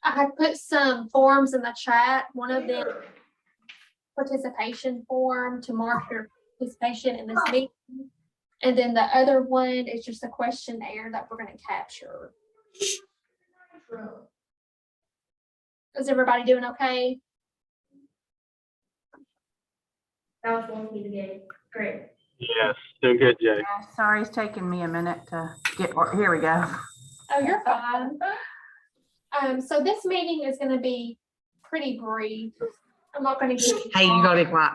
I had put some forms in the chat. One of them, participation form to mark your participation in this meeting. And then the other one is just a questionnaire that we're going to capture. Is everybody doing okay? That was one me to get. Great. Yes, doing good, Jay. Yeah, sorry, it's taking me a minute to get, here we go. Oh, you're fine. So this meeting is going to be pretty brief. I'm not going to give you. Hey, you gotta be quiet.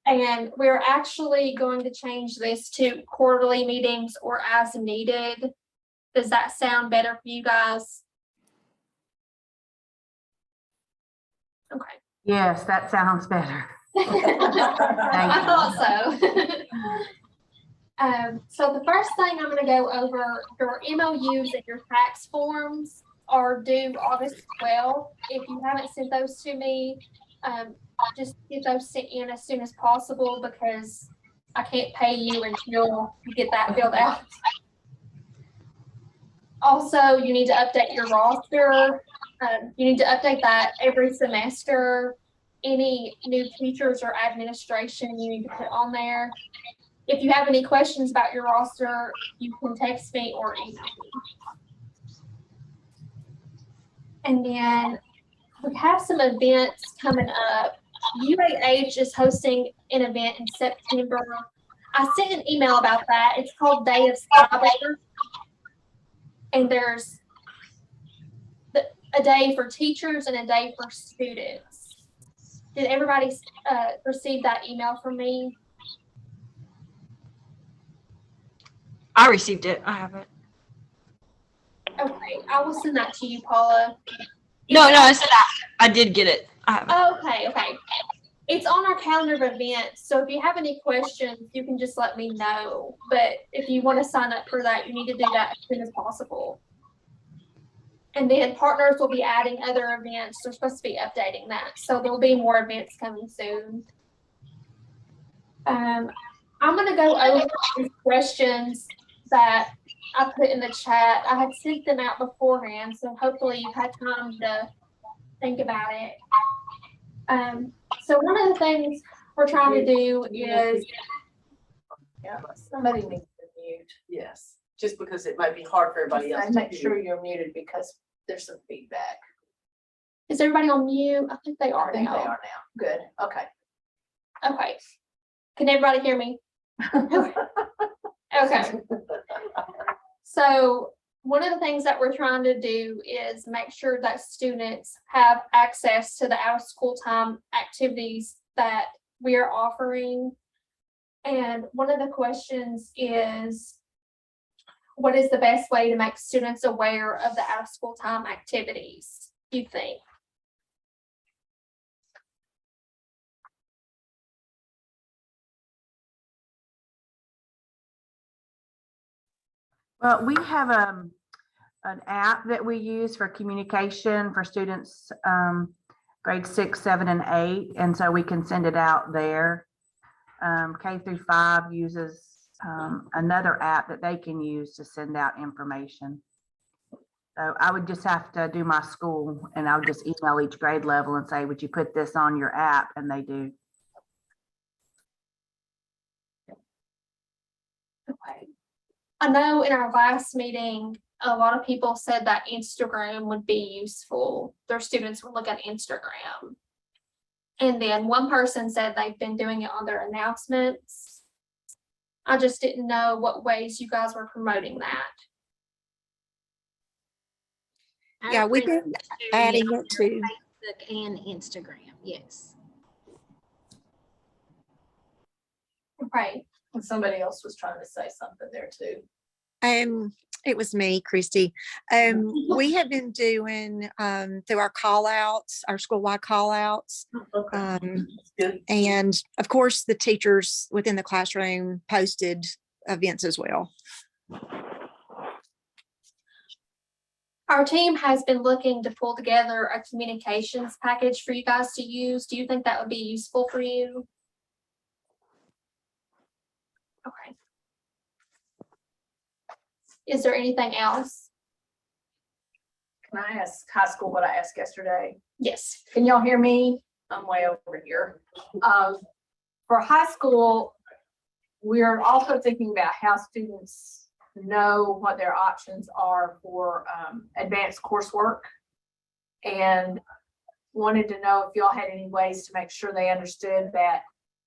And we're actually going to change this to quarterly meetings or as needed. Does that sound better for you guys? Okay. Yes, that sounds better. I thought so. So the first thing I'm going to go over, your MOUs and your tax forms are due August 12th. If you haven't sent those to me, just get those sent in as soon as possible because I can't pay you until you get that filled out. Also, you need to update your roster. You need to update that every semester. Any new teachers or administration you need to put on there. If you have any questions about your roster, you can text me or email me. And then we have some events coming up. UAH is hosting an event in September. I sent an email about that. It's called Day of Cyber. And there's a day for teachers and a day for students. Did everybody receive that email from me? I received it. I have it. Okay, I will send that to you, Paula. No, I said I did get it. I have it. Okay. It's on our calendar of events, so if you have any questions, you can just let me know. But if you want to sign up for that, you need to do that as soon as possible. And then partners will be adding other events. They're supposed to be updating that. So there'll be more events coming soon. I'm going to go over these questions that I put in the chat. I had sent them out beforehand, so hopefully you've had time to think about it. So one of the things we're trying to do is. Yeah, somebody needs to mute. Yes, just because it might be hard for everybody else. Make sure you're muted because there's some feedback. Is everybody on mute? I think they are I think now. they are now. Good. Okay. Okay. Can everybody hear me? Okay. So one of the things that we're trying to do is make sure that students have access to the out of school time activities that we are offering. And one of the questions is, what is the best way to make students aware of the out of school time activities, you think? Well, we have an app that we use for communication for students grade 6, 7, and 8. And so we can send it out there. K-5 uses another app that they can use to send out information. So I would just have to do my school and I'll just email each grade level and say, would you put this on your app? And they do. Okay. I know in our last meeting, a lot of people said that Instagram would be useful. Their students would look at Instagram. And then one person said they've been doing it on their announcements. I just didn't know what ways you guys were promoting that. Yeah, we've been adding it to Facebook and Instagram. Yes. Right. And somebody else was trying to say something there too. it was me, Christy. We have been doing through our call outs, our school-wide call outs. Good. And of course the teachers within the classroom posted events as well. Our team has been looking to pull together a communications package for you guys to use. Do you think that would be useful for you? Okay. Is there anything else? Can I ask high school what I asked yesterday? Yes. Can y'all hear me? I'm way over here. For high school, we're also thinking about how students know what their options are for advanced coursework. And wanted to know if y'all had any ways to make sure they understood that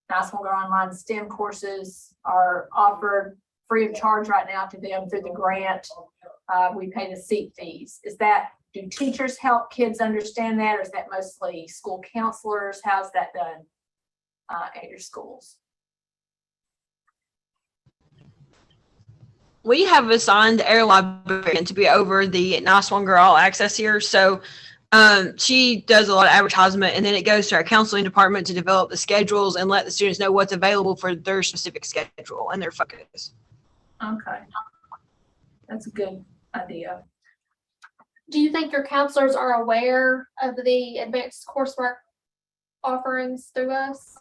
Nice Longer Online STEM courses are offered free of charge right now to them through the grant. We pay the seat fees. Do teachers help kids understand that, or is that mostly school counselors? How's that done at your schools? We have assigned our librarian to be over the Nice One Girl All Access here. So she does a lot of advertisement, and then it goes to our counseling department to develop the schedules and let the students know what's available for their specific schedule and their focus. Okay. That's a good idea. Do you think your counselors are aware of the advanced coursework offerings through us?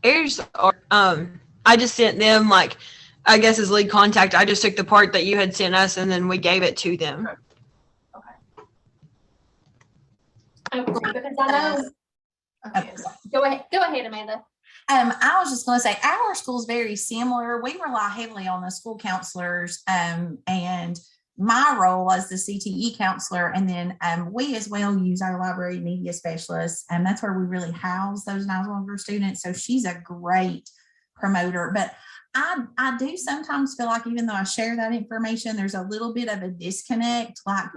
I just sent them, like, I guess as lead contact, I just took the part that you had sent us and then we gave it to them. Okay, because I know, Okay. go ahead, Amanda. I was just gonna say, our school's very similar. We rely heavily on the school counselors, and my role as the CTE counselor, and then we as well use our library media specialist, and that's where we really house those Nice Longer students. So she's a great promoter, but I do sometimes feel like even though I share that information, there's a little bit of a disconnect. Like,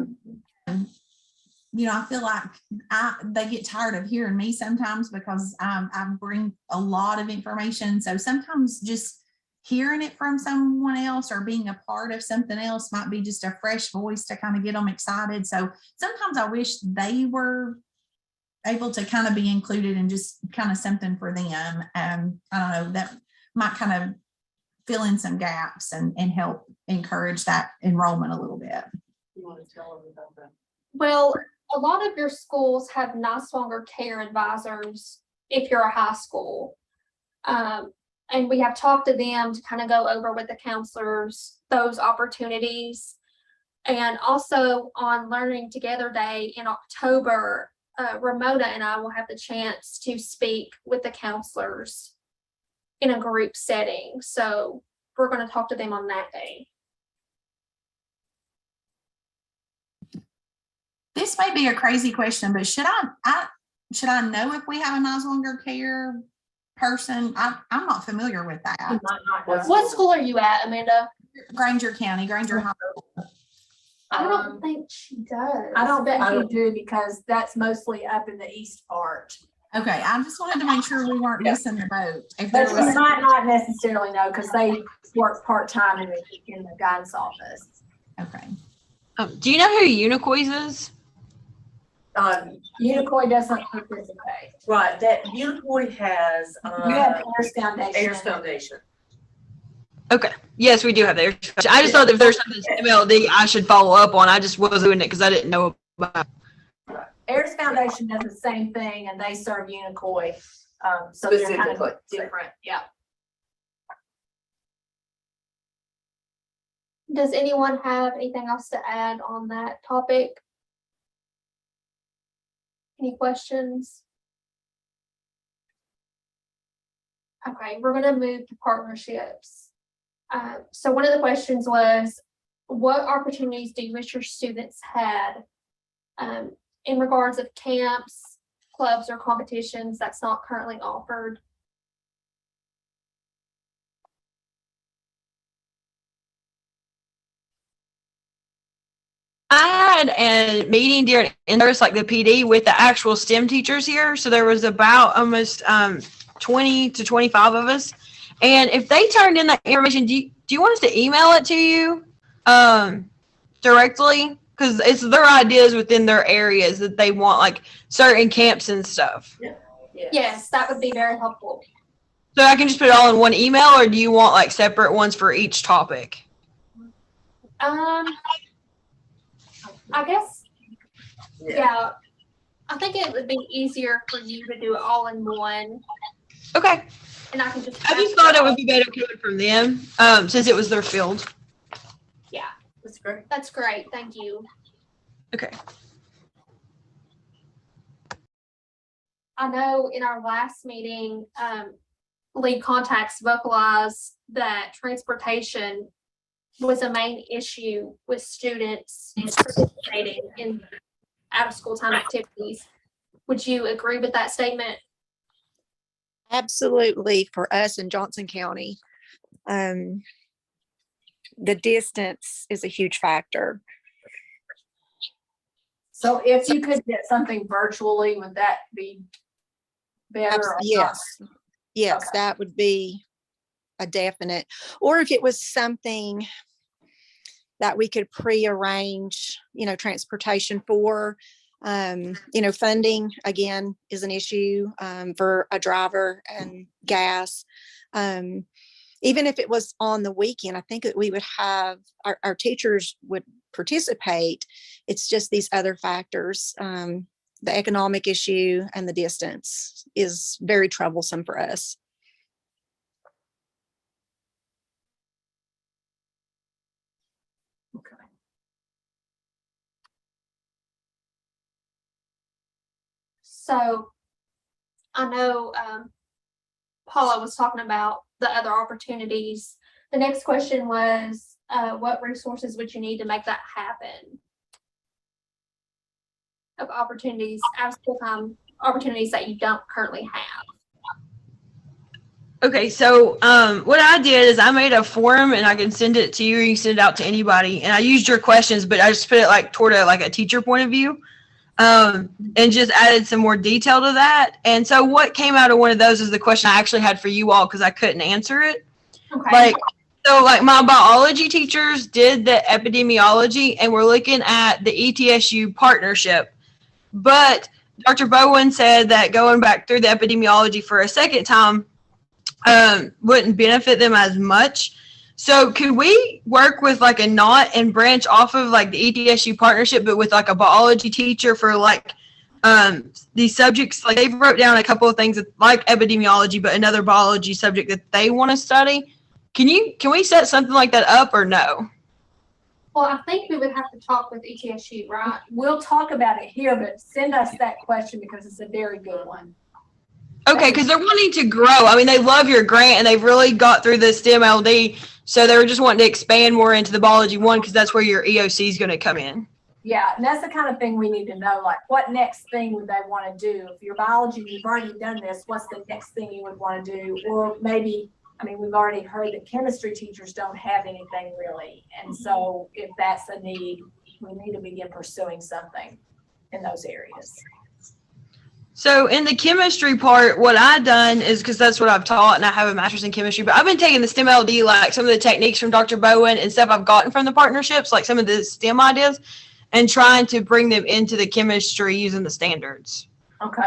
I feel like they get tired of hearing me sometimes because I bring a lot of information. So sometimes just hearing it from someone else or being a part of something else might be just a fresh voice to kind of get them excited. So sometimes I wish they were able to kind of be included in just kind of something for them. I don't know, that might kind of fill in some gaps and help encourage that enrollment a little bit. You want to tell them about that? Well, a lot of your schools have Nice Longer Care advisors if you're a high school. And we have talked to them to kind of go over with the counselors those opportunities. And also on Learning Together Day in October, Ramona and I will have the chance to speak with the counselors in a group setting. So we're going to talk to them on that day. This may be a crazy question, but should I know if we have a Nice Longer Care person? I'm not familiar with that. You might not know. What school are you at, Amanda? Granger County, Granger High. I don't think she does. I don't bet you do, because that's mostly up in the east part. Okay, I just wanted to make sure we weren't missing the boat. If But there you was, might not necessarily know, because they work part-time in the guidance office. okay. Do you know who Unicoys is? Unicoi doesn't participate. Right, that Unicoi has, You have Airs Foundation. Airs Foundation. Okay. Yes, we do have theirs. I just thought that if there's something STEM.LD I should follow up on. I just wasn't doing it because I didn't know about it. Airs Foundation does the same thing, and they serve Unicoi. So they're kind of Specifically. different. Yeah. Does anyone have anything else to add on that topic? Any questions? Okay, we're going to move to partnerships. So one of the questions was, what opportunities do you wish your students had in regards of camps, clubs, or competitions that's not currently offered? I had a meeting during in-service, like the PD, with the actual STEM teachers here. So there was about almost 20 to 25 of us. And if they turned in that information, do you want us to email it to you directly? Because it's their ideas within their areas that they want, like certain camps and stuff. Yes, that would be very helpful. So I can just put it all in one email, or do you want like separate ones for each topic? I guess, yeah, I think it would be easier for you to do it all in one, Okay. and I can just. I just thought it would be better coming from them, since it was their field. That's great. That's great. Thank you. Okay. I know in our last meeting, lead contacts vocalized that transportation was a main issue with students participating in out-of-school time activities. Would you agree with that statement? Absolutely, for us in Johnson County. The distance is a huge factor. So if you could get something virtually, would that be better? Or not? Yes, yes, Okay. that would be a definite. Or if it was something that we could pre-arrange, transportation for, funding again is an issue for a driver and gas. Even if it was on the weekend, I think that we would have our teachers would participate. It's just these other factors. The economic issue and the distance is very troublesome for us. Okay. So I know Paula was talking about the other opportunities. The next question was, what resources would you need to make that happen? Of opportunities, out of school time opportunities that you don't currently have. Okay, so what I did is I made a form and I can send it to you, or you can send it out to anybody. And I used your questions, but I just put it like toward a teacher point of view, and just added some more detail to that. And so what came out of one of those is the question I actually had for you all because I couldn't answer it. Okay. Like my biology teachers did the epidemiology, and we're looking at the ETSU partnership. But Dr. Bowen said that going back through the epidemiology for a second time wouldn't benefit them as much. So could we work with like a knot and branch off of like the ETSU partnership, but with like a biology teacher for like these subjects? Like they wrote down a couple of things like epidemiology, but another biology subject that they want to study. Can we set something like that up or no? Well, I think we would have to talk with ETSU, right? We'll talk about it here, but send us that question because it's a very good one. Okay, because they're wanting to grow. I mean, they love your grant and they've really got through the STEM.LD. So they were just wanting to expand more into the biology one because that's where your EOC is going to come in. Yeah, and that's the kind of thing we need to know, like what next thing would they want to do? If your biology, you've already done this, what's the next thing you would want to do? Or maybe, I mean, we've already heard that chemistry teachers don't have anything really. And so if that's a need, we need to begin pursuing something in those areas. So in the chemistry part, what I've done is, because that's what I've taught and I have a master's in chemistry, but I've been taking the STEM.LD, like some of the techniques from Dr. Bowen and stuff I've gotten from the partnerships, like some of the STEM ideas, and trying to bring them into the chemistry using the standards. Okay.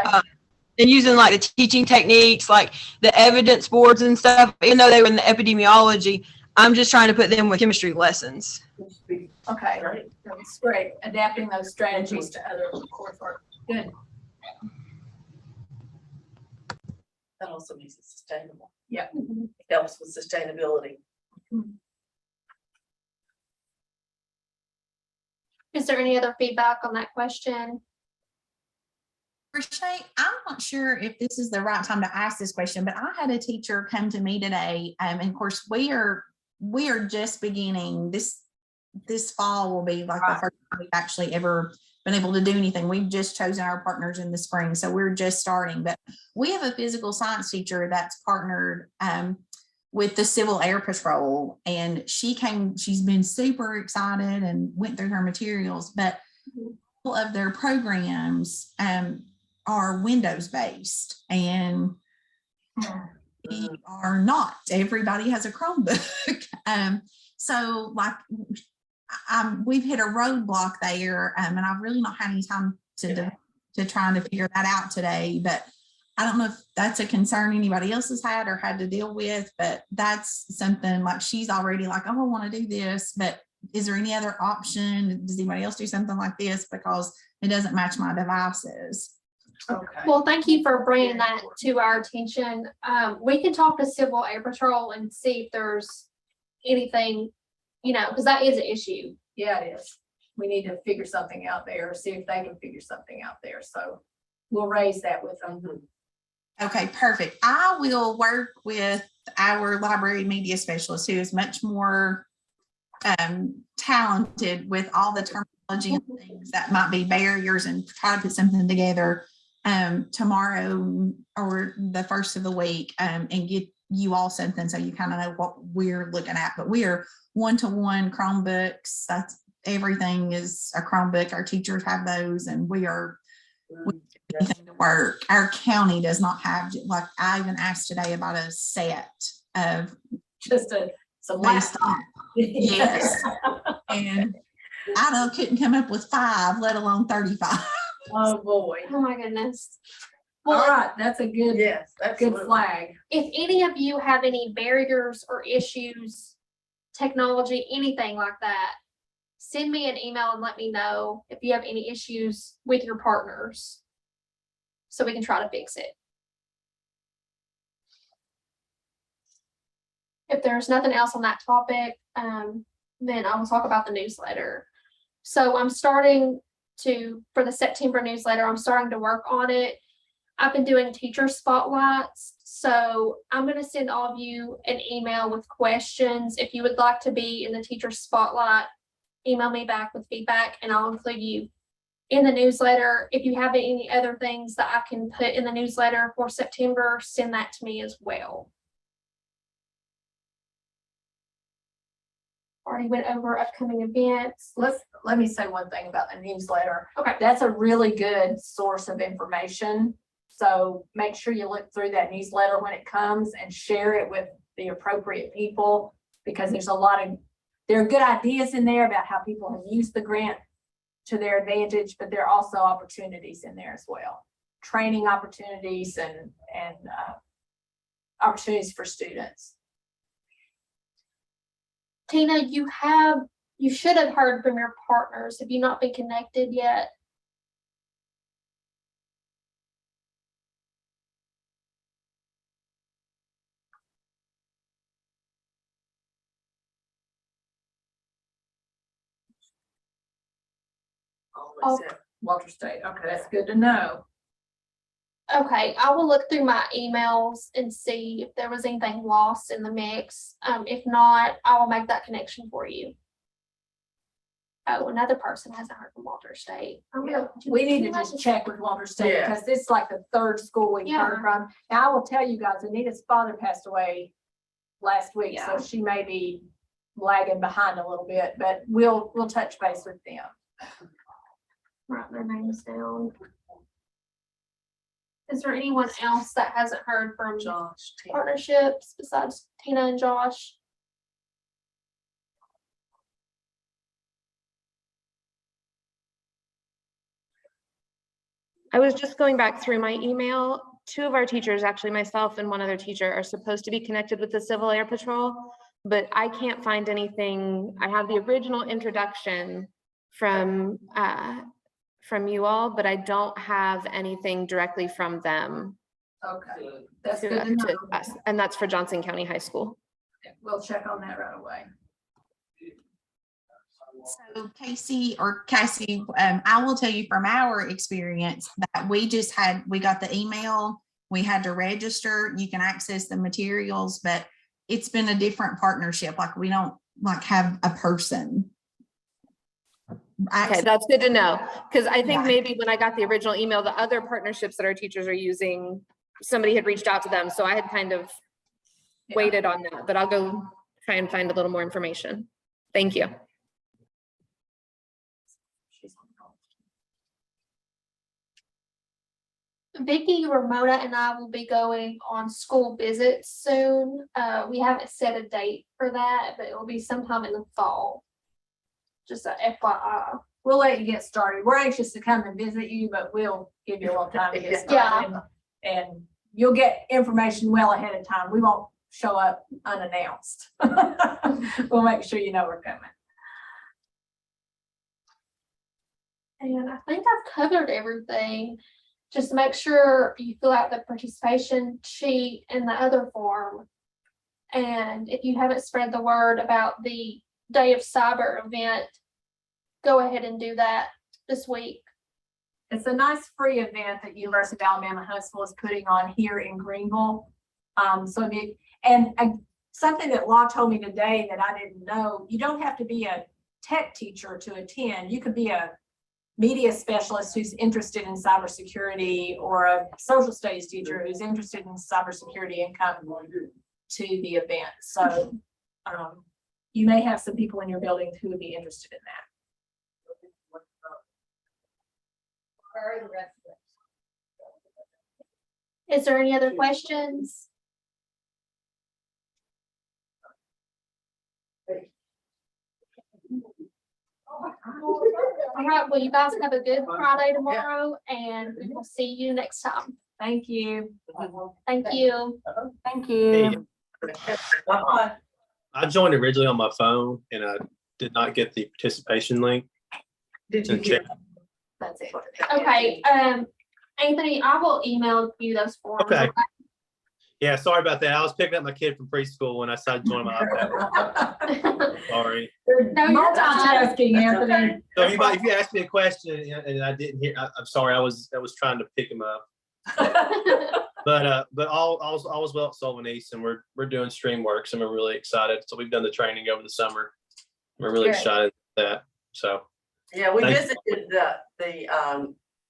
And using like the teaching techniques, like the evidence boards and stuff, even though they were in the epidemiology, I'm just trying to put them with chemistry lessons. Okay, that's great. Adapting those strategies to other coursework. Good. That also makes it sustainable. Yeah. It helps with sustainability. Is there any other feedback on that question? Shay, I'm not sure if this is the right time to ask this question, but I had a teacher come to me today, and of course we are just beginning. This fall will be like the first time we've actually ever been able to do anything. We've just chosen our partners in the spring, so we're just starting. But we have a physical science teacher that's partnered with the Civil Air Patrol, and she's been super excited and went through her materials, but all of their programs are Windows based, and we are not. Everybody has a Chromebook. So like we've hit a roadblock there, and I've really not had any time to trying to figure that out today, but I don't know if that's a concern anybody else has had or had to deal with, but that's something like she's already like, oh, I want to do this, but is there any other option? Does anybody else do something like this? Because it doesn't match my devices. Okay. Well, thank you for bringing that to our attention. We can talk to Civil Air Patrol and see if there's anything, because that is an issue. Yeah, it is. We need to figure something out there, see if they can figure something out there. So we'll raise that with them. Okay, perfect. I will work with our library media specialist, who is much more talented with all the terminology and things that might be barriers, and try to put something together tomorrow or the first of the week, and get you all something so you kind of know what we're looking at. But we are one-to-one Chromebooks. That's everything is a Chromebook. Our teachers have those, and we anything to work. Our county does not have, like, I even asked today about a set of Just some laptop. yes. And I couldn't come up with 5, let alone 35. Oh, boy. Oh, my goodness. All Well, right, that's a good, Yes, good absolutely. flag. if any of you have any barriers or issues, technology, anything like that, send me an email and let me know if you have any issues with your partners, so we can try to fix it. If there's nothing else on that topic, then I will talk about the newsletter. So I'm starting for the September newsletter, I'm starting to work on it. I've been doing teacher spotlights, so I'm going to send all of you an email with questions. If you would like to be in the teacher spotlight, email me back with feedback, and I'll include you in the newsletter. If you have any other things that I can put in the newsletter for September, send that to me as well. Already went over upcoming events. Let me say one thing about the newsletter. Okay. That's a really good source of information. So make sure you look through that newsletter when it comes and share it with the appropriate people, because there are good ideas in there about how people have used the grant to their advantage, but there are also opportunities in there as well. Training opportunities and opportunities for students. Tina, you should have heard from your partners. Have you not been connected yet? Always Oh. said, Walter State. Okay, that's good to know. Okay, I will look through my emails and see if there was anything lost in the mix. If not, I will make that connection for you. Oh, another person hasn't heard from Walter State. We need to just check with Walter State, Yeah. because this is like the third school we've heard Yeah. from. Now, I will tell you guys, Anita's father passed away last week, so Yeah. she may be lagging behind a little bit, but we'll touch base with them. Write their names down. Is there anyone else that hasn't heard from Josh, Tina. partnerships besides Tina and Josh? I was just going back through my email. 2 of our teachers, actually myself and one other teacher, are supposed to be connected with the Civil Air Patrol, but I can't find anything. I have the original introduction from you all, but I don't have anything directly from them Okay, that's to good to know. us, and that's for Johnson County High School. We'll check on that right away. So Casey, I will tell you from our experience that we got the email, we had to register, you can access the materials, but it's been a different partnership. Like, we don't have a person. Okay, that's good to know, because I think Yeah. maybe when I got the original email, the other partnerships that our teachers are using, somebody had reached out to them, so I had kind of Yeah. waited on that, but I'll go try and find a little more information. Thank you. Vicky, Ramona, and I will be going on school visits soon. We haven't set a date for that, but it will be sometime in the fall. Just a FYI. We'll let you get started. We're anxious to come and visit you, but we'll give you a little time to get started. And you'll get information well ahead of time. We won't show up unannounced. We'll make sure you know we're coming. And I think I've covered everything. Just make sure you fill out the participation sheet and the other form. And if you haven't spread the word about the Day of Cyber event, go ahead and do that this week. It's a nice free event that University of Alabama Huntsville is putting on here in Greenville. So something that Law told me today that I didn't know, you don't have to be a tech teacher to attend. You could be a media specialist who's interested in cybersecurity, or a social studies teacher who's interested in cybersecurity, and come to the event. So you may have some people in your building who would be interested in that. Is there any other questions? All right, well, you guys have a good Friday tomorrow, and we will see you next time. Thank you. Thank you. Thank you. I joined originally on my phone and I did not get the participation link. Did to check. That's it. Okay, Anthony, I will email you those forms. Okay. Yeah, sorry about that. I was picking up my kid from preschool when I decided to join my iPad. Sorry. No, you're fine. Multitasking, Anthony. So if you asked me a question and I didn't hear, I'm sorry. I was trying to pick him up. But all is well at Sullivan East, and we're doing StreamWorks, and we're really excited. So we've done the training over the summer. We're really excited about that. So Yeah, we Thank visited the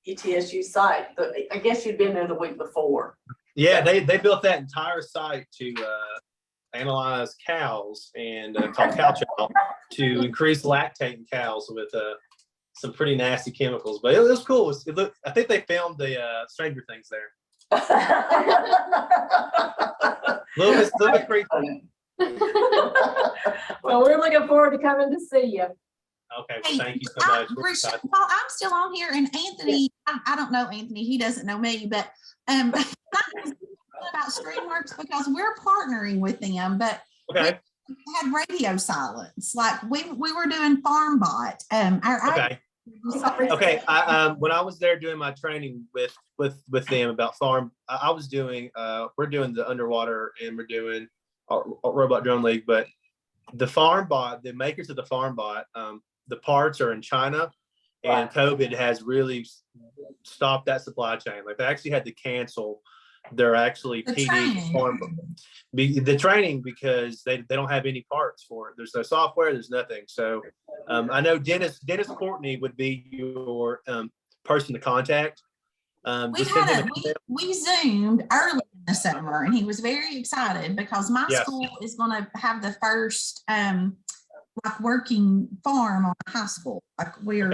ETSU site. I guess you'd been there the week before. yeah, they built that entire site to analyze cows and called cow chow to increase lactate in cows with some pretty nasty chemicals. But it was cool. I think they filmed the Stranger Things there. Little bit creepy. Well, we're looking forward to coming to see you. Okay, Hey, thank you so much. We're Rochelle, excited. while I'm still on here, and Anthony, I don't know Anthony, he doesn't know me, but about StreamWorks, because we're partnering with them, but Okay, had radio silence, like we were doing FarmBot. okay. Okay, when I was there doing my training with them about farm, I was doing we're doing the underwater, and we're doing our robot drone league, but the FarmBot, the makers of the FarmBot, the parts are in China, and COVID has really stopped that supply chain. Like they actually had to cancel their actually PD farm the training because they don't have any parts for it. There's no software, there's nothing. So I know Dennis Courtney would be your person to contact. We Zoomed early in the summer, and he was very excited because my school is going to have the first like working farm on a high school. Like we're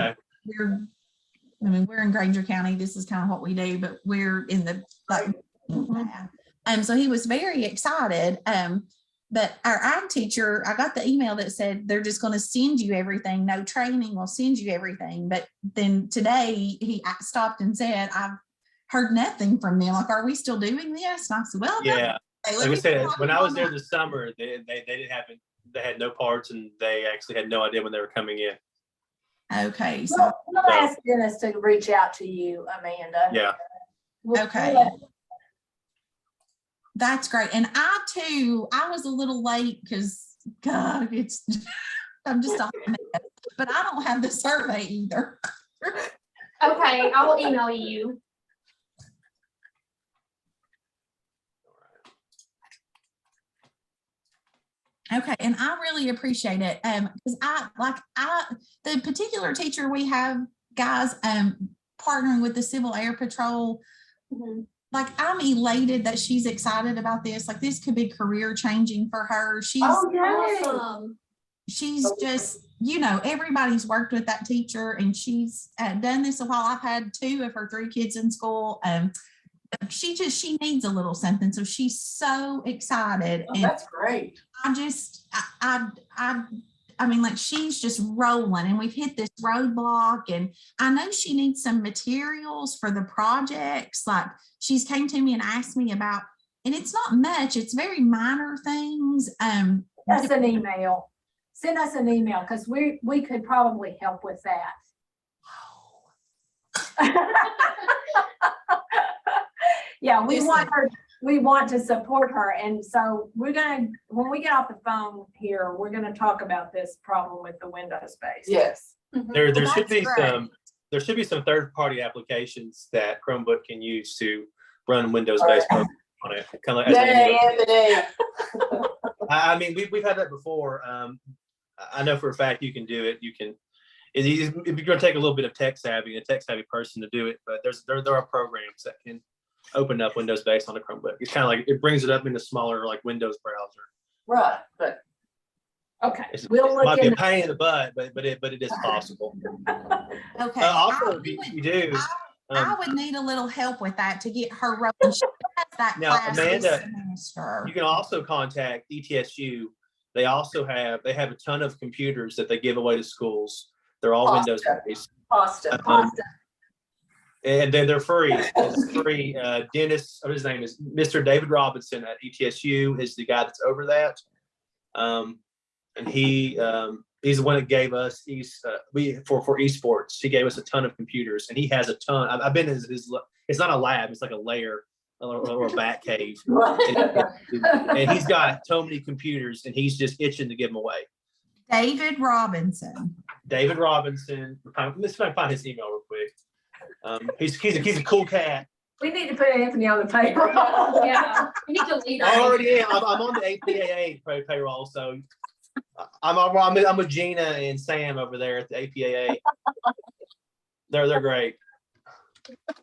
in Granger County. This is kind of what we do, but we're in the so he was very excited. But our ag teacher, I got the email that said they're just going to send you everything. No training, will send you everything. But then today he stopped and said, I've heard nothing from them. Like, are we still doing this? And I said, well, yeah. no. Like I said, when I was there this summer, they didn't have it. They had no parts, and they actually had no idea when they were coming in. Okay. So we'll ask Dennis to reach out to you, Amanda. Yeah. Okay. That's great. And I was a little late because God, I'm just on it, but I don't have the survey either. Okay, I will email you. Okay, and I really appreciate it. Because the particular teacher we have, guys, partnering with the Civil Air Patrol. Mm-hmm. Like, I'm elated that she's excited about this. Like, this could be career changing for her. She's Awesome. She's just, everybody's worked with that teacher, and she's done this a while. I've had 2 of her 3 kids in school. She needs a little something. So she's so excited. Oh, that's great. I mean, like, she's just rolling, and we've hit this roadblock, and I know she needs some materials for the projects. Like, she's came to me and asked me about, and it's not much, it's very minor things. That's an email. Send us an email, because we could probably help with that. Yeah, we want to support her. And so when we get off the phone here, we're gonna talk about this problem with the window space. Yes. There Well, should be that's great. some third-party applications that Chromebook can use to run Windows-based programs on it. Kind of Yay, Anthony. I mean, we've had that before. I know for a fact you can do it. You can. It's easy, if you're going to take a little bit of a tech savvy person to do it, but there are programs that can open up Windows based on a Chromebook. It's kind of like it brings it up in a smaller like Windows browser. Right, but Okay, It we'll look might be a into. pain in the butt, but it is possible. Okay. Also, I if you would- do. I would need a little help with that to get her rolling. She has that Now, class Amanda, this semester. You can also contact ETSU. They have a ton of computers that they give away to schools. They're all Windows based. Pasta. And then they're free. It's free. Dennis, his name is Mr. David Robinson at ETSU is the guy that's over that. And he's the one that gave us for esports. He gave us a ton of computers, and he has a ton. I've been in his. It's not a lab. It's like a lair or a bat cave. And he's got so many computers, and he's just itching to give them away. David Robinson. David Robinson. Let's find his email real quick. He's a cool cat. We need to put Anthony on the paper. Yeah, we need to lead. I already am. I'm on the APAA payroll, so I'm with Gina and Sam over there at the APAA. They're great. Let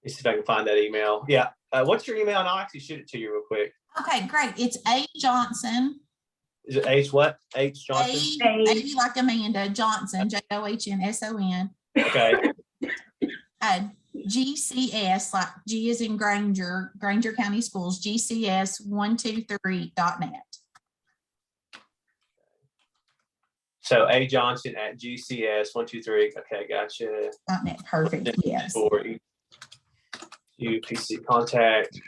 me see if I can find that email. Yeah. What's your email? And I'll actually shoot it to you real quick. Okay, great. It's A Johnson. Is it H what? H Johnson? A like Amanda Johnson, JOHNSON. Okay. GCS, like G is in Granger County Schools, GCS123.net. So A Johnson at GCS123. Okay, gotcha. .net, perfect, yes. For UPC contact.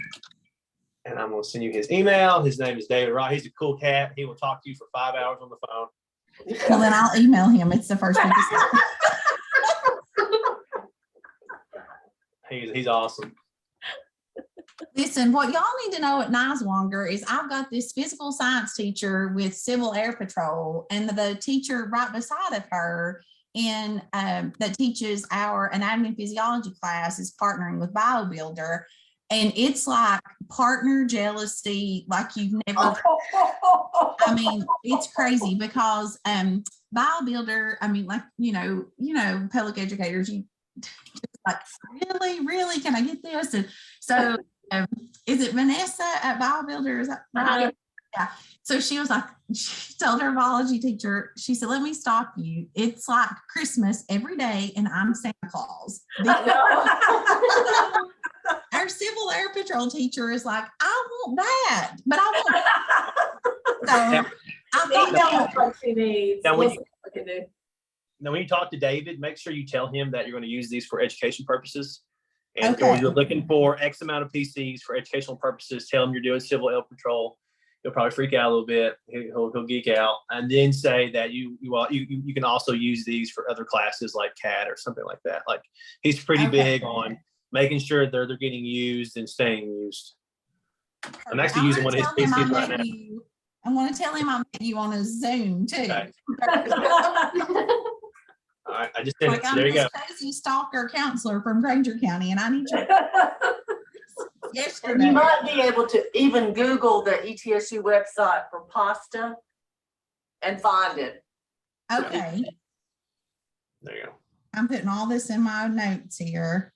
And I'm going to send you his email. His name is David Wright. He's a cool cat. He will talk to you for 5 hours on the phone. Well, then I'll email him. It's the first week of September. He's awesome. Listen, what y'all need to know at Niswonger is I've got this physical science teacher with Civil Air Patrol, and the teacher right beside of her that teaches our anatomy and physiology class is partnering with BioBuilder. And it's like partner jealousy, like you've never, I mean, it's crazy because BioBuilder, I mean, like, you know, public educators, you like, really, can I get this? And so is it Vanessa at BioBuilder? Is that right? Yeah. So she was like, she told her biology teacher, she said, let me stop you. It's like Christmas every day and I'm Santa Claus. Our Civil Air Patrol teacher is like, I want that, but I want so I thought What she needs. Now, We'll see what we can do. Now, when you talk to David, make sure you tell him that you're going to use these for education purposes. And Okay. or you're looking for X amount of PCs for educational purposes. Tell him you're doing Civil Air Patrol. He'll probably freak out a little bit. He'll geek out, and then say that you can also use these for other classes like CAT or something like that. Like he's pretty big on making sure they're getting used and staying used. I'm actually using one of his PCs right now. I want to tell him I met you on a Zoom too. Okay. All right, I just did it. Like So there you I'm go. this crazy stalker counselor from Granger County, and I need you. And Yesterday. you might be able to even Google the ETSU website for pasta and find it. Okay, There you go. I'm putting all this in my notes here.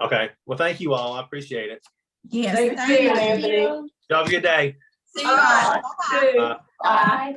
Okay. Well, thank you all. I appreciate it. Yes, Thank thank you, you. Anthony. Y'all have a good day. See you guys. Bye-bye. Bye. Bye.